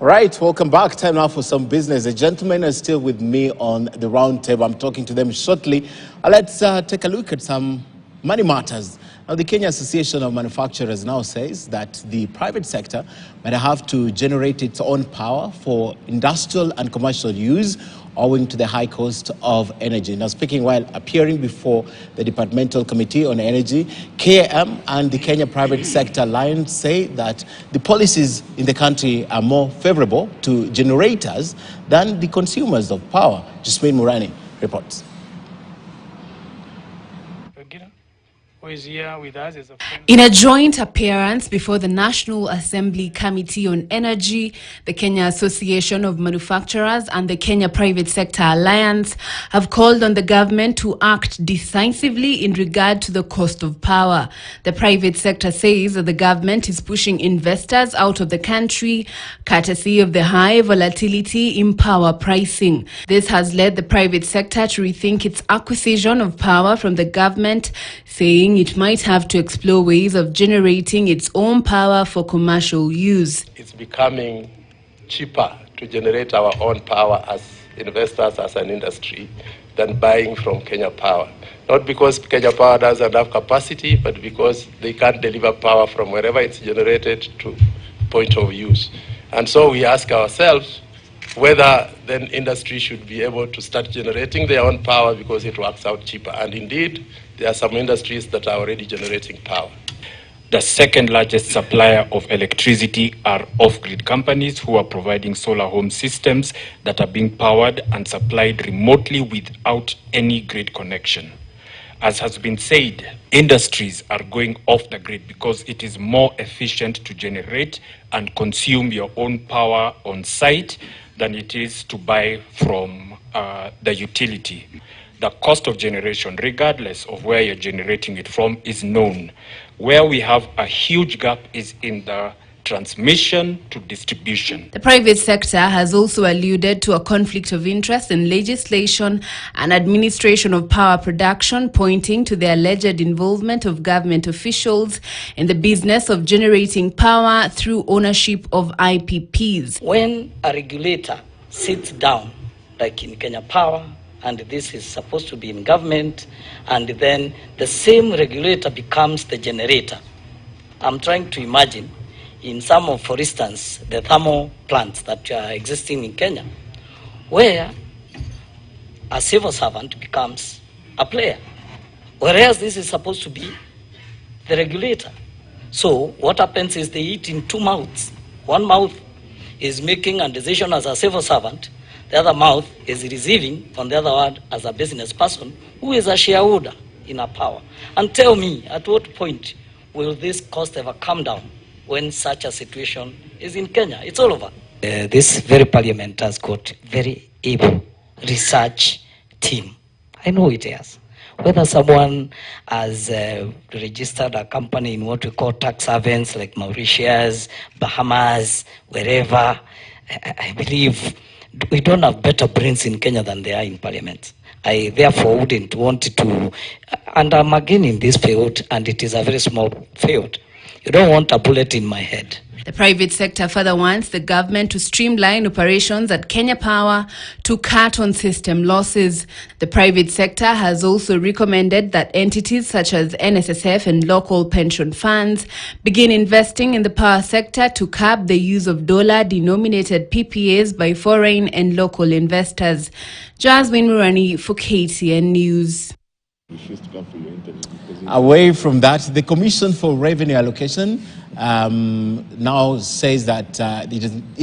Right, welcome back. Time now for some business. The gentlemen are still with me on the round table. I'm talking to them shortly. Let's take a look at some money matters. Now, the Kenya Association of Manufacturers now says that the private sector might have to generate its own power for industrial and commercial use owing to the high cost of energy. Now, speaking while appearing before the Departmental Committee on Energy, KM and the Kenya Private Sector Alliance say that the policies in the country are more favorable to generators than the consumers of power. Jasmine Murani reports. Who is here with us as a friend. In a joint appearance before the National Assembly Committee on Energy, the Kenya Association of Manufacturers and the Kenya Private Sector Alliance have called on the government to act decisively in regard to the cost of power. The private sector says that the government is pushing investors out of the country, courtesy of the high volatility in power pricing. This has led the private sector to rethink its acquisition of power from the government, saying it might have to explore ways of generating its own power for commercial use. It's becoming cheaper to generate our own power as investors, as an industry, than buying from Kenya Power. Not because Kenya Power doesn't have capacity, but because they can't deliver power from wherever it's generated to point of use. And so we ask ourselves whether then industry should be able to start generating their own power because it works out cheaper. And indeed, there are some industries that are already generating power. The second largest supplier of electricity are off-grid companies who are providing solar home systems that are being powered and supplied remotely without any grid connection. As has been said, industries are going off the grid because it is more efficient to generate and consume your own power on site than it is to buy from the utility. The cost of generation, regardless of where you're generating it from, is known. Where we have a huge gap is in the transmission to distribution. The private sector has also alluded to a conflict of interest in legislation and administration of power production, pointing to the alleged involvement of government officials in the business of generating power through ownership of IPPs. When a regulator sits down, like in Kenya Power, and this is supposed to be in government, and then the same regulator becomes the generator. I'm trying to imagine in some of, for instance, the thermal plants that are existing in Kenya, where a civil servant becomes a player, whereas this is supposed to be the regulator. So what happens is they eat in two mouths. One mouth is making a decision as a civil servant, the other mouth is receiving on the other one as a business person who is a shareholder in a power. And tell me, at what point will this cost ever come down when such a situation is in Kenya? It's all over. This very parliament has got very able research team. I know it has. Whether someone has registered a company in what we call tax havens like Mauritius, Bahamas, wherever, I believe we don't have better brains in Kenya than they are in parliament. I therefore wouldn't want to, and I'm again in this field, and it is a very small field. You don't want a bullet in my head. The private sector further wants the government to streamline operations at Kenya Power to cut on system losses. The private sector has also recommended that entities such as NSSF and local pension funds begin investing in the power sector to curb the use of dollar-denominated PPAs by foreign and local investors. Jasmine Murani for KTN News. Away from that, the Commission for Revenue Allocation now says that it